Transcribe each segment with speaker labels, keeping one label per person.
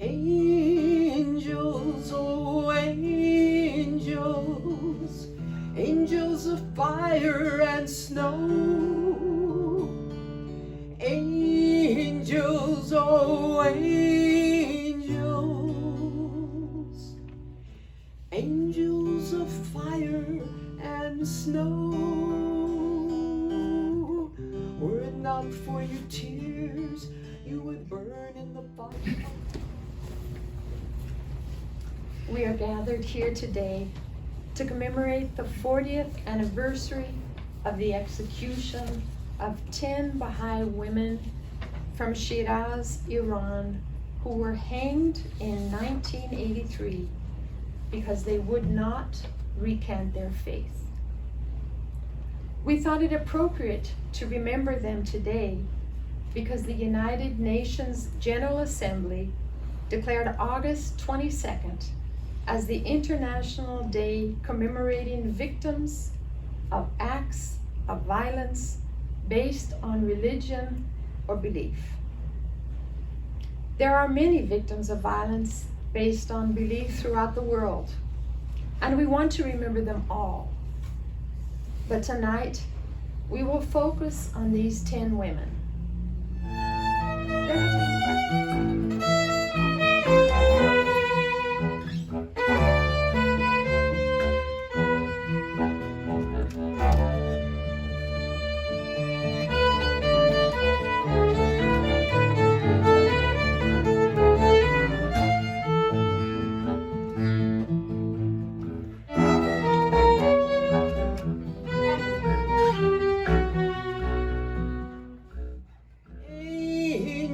Speaker 1: Angels, oh angels, angels of fire and snow. Angels, oh angels, angels of fire and snow. Were it not for your tears, you would burn in the fire.
Speaker 2: We are gathered here today to commemorate the 40th anniversary of the execution of 10 Baha'i women from Shiraz, Iran, who were hanged in 1983 because they would not recant their faith. We thought it appropriate to remember them today because the United Nations General Assembly declared August 22nd as the International Day commemorating victims of acts of violence based on religion or belief. There are many victims of violence based on belief throughout the world, and we want to remember them all. But tonight, we will focus on these 10 women.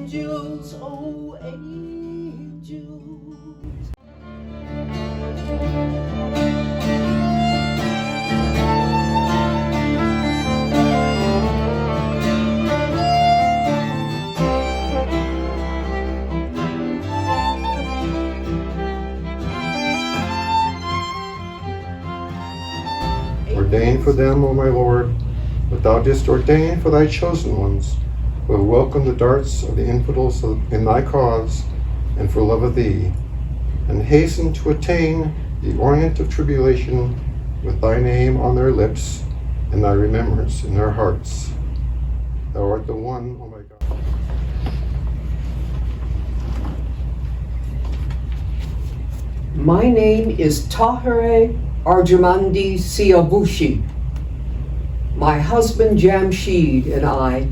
Speaker 1: Angels, oh angels.
Speaker 3: Ordain for them, O my Lord, what thou didst ordain for thy chosen ones, who have welcomed the darts of the infidels in thy cause, and for love of thee, and hasten to attain the orient of tribulation with thy name on their lips, and thy remembrance in their hearts. Thou art the one, O my God.
Speaker 1: My name is Tahereh Arjamandi Siavushi. My husband Jamshid and I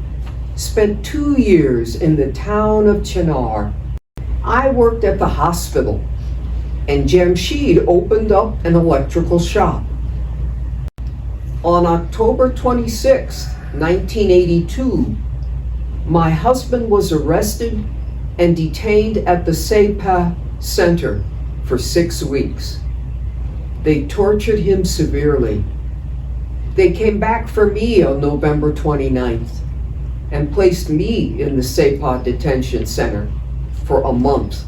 Speaker 1: spent 2 years in the town of Chinar. I worked at the hospital, and Jamshid opened up an electrical shop. On October 26, 1982, my husband was arrested and detained at the Sepah Center for 6 weeks. They tortured him severely. They came back for me on November 29th and placed me in the Sepah Detention Center for a month.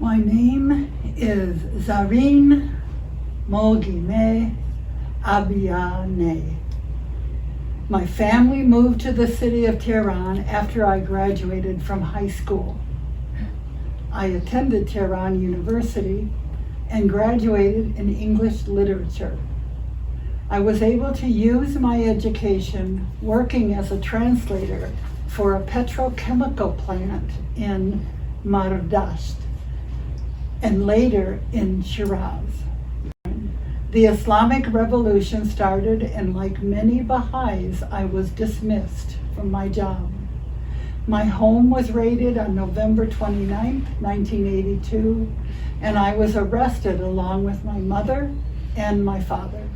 Speaker 4: My name is Zareen Mogime Abiyane. My family moved to the city of Tehran after I graduated from high school. I attended Tehran University and graduated in English literature. I was able to use my education working as a translator for a petrochemical plant in Mahmudnizhad and later in Shiraz. The Islamic Revolution started, and like many Baha'is, I was dismissed from my job. My home was raided on November 29, 1982, and I was arrested along with my mother and my father.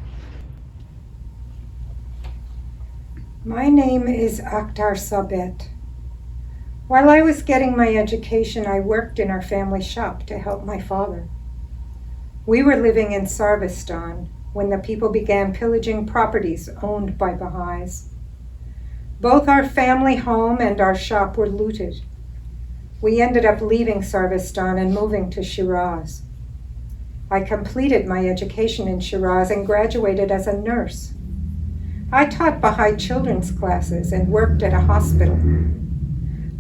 Speaker 5: My name is Akhtar Sabet. While I was getting my education, I worked in our family shop to help my father. We were living in Sarvistan when the people began pillaging properties owned by Baha'is. Both our family home and our shop were looted. We ended up leaving Sarvistan and moving to Shiraz. I completed my education in Shiraz and graduated as a nurse. I taught Baha'i children's classes and worked at a hospital.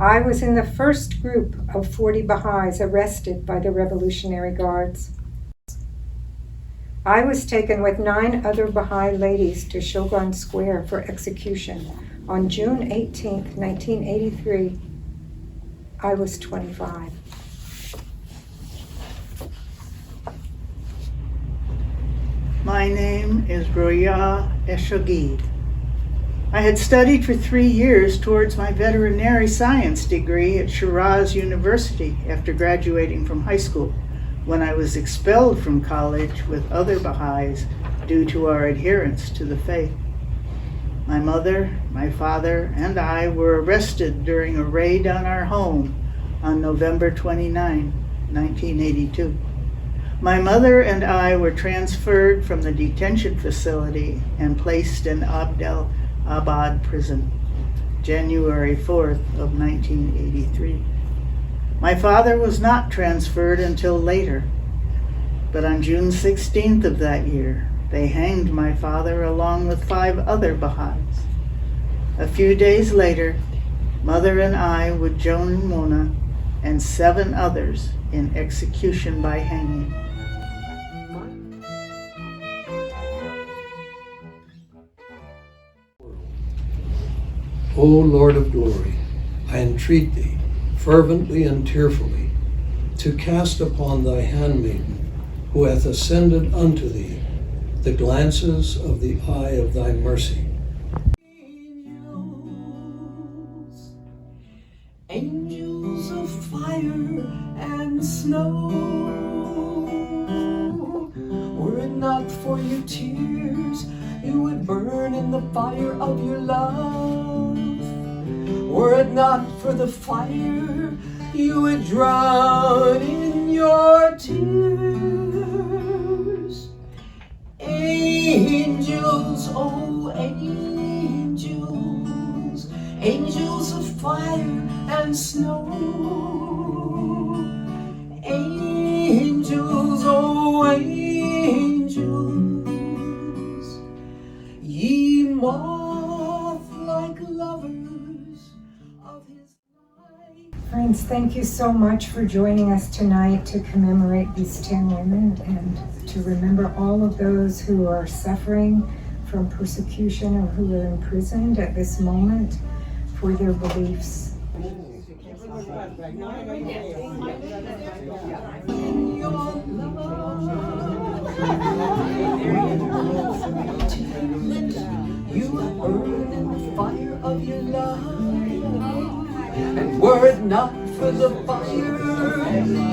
Speaker 5: I was in the first group of 40 Baha'is arrested by the Revolutionary Guards. I was taken with 9 other Baha'i ladies to Shogun Square for execution on June 18, 1983. I was 25.
Speaker 6: My name is Roya Eshogid. I had studied for 3 years towards my veterinary science degree at Shiraz University after graduating from high school, when I was expelled from college with other Baha'is due to our adherence to the faith. My mother, my father, and I were arrested during a raid on our home on November 29, 1982. My mother and I were transferred from the detention facility and placed in Abdel Abad prison, January 4th of 1983. My father was not transferred until later, but on June 16th of that year, they hanged my father along with 5 other Baha'is. A few days later, Mother and I with Joan and Mona and 7 others in execution by hanging.
Speaker 7: O Lord of glory, I entreat thee, fervently and tearfully, to cast upon thy handmaiden, who hath ascended unto thee, the glances of the eye of thy mercy.
Speaker 1: Angels of fire and snow, were it not for your tears, you would burn in the fire of your love. Were it not for the fire, you would drown in your tears. Angels, oh angels, angels of fire and snow. Angels, oh angels, ye moth-like lovers of his light.
Speaker 5: Friends, thank you so much for joining us tonight to commemorate these 10 women and to remember all of those who are suffering from persecution or who are imprisoned at this moment for their beliefs.
Speaker 1: You would burn in the fire of your love. And were it not for the fire,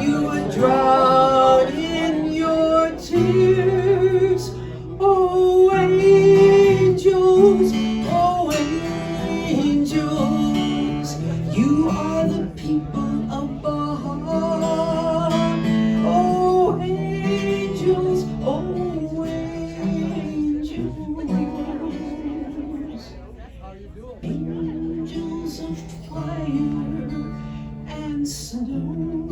Speaker 1: you would drown in your tears. Oh angels, you are the people of Baha'i. Oh angels, angels of fire and snow.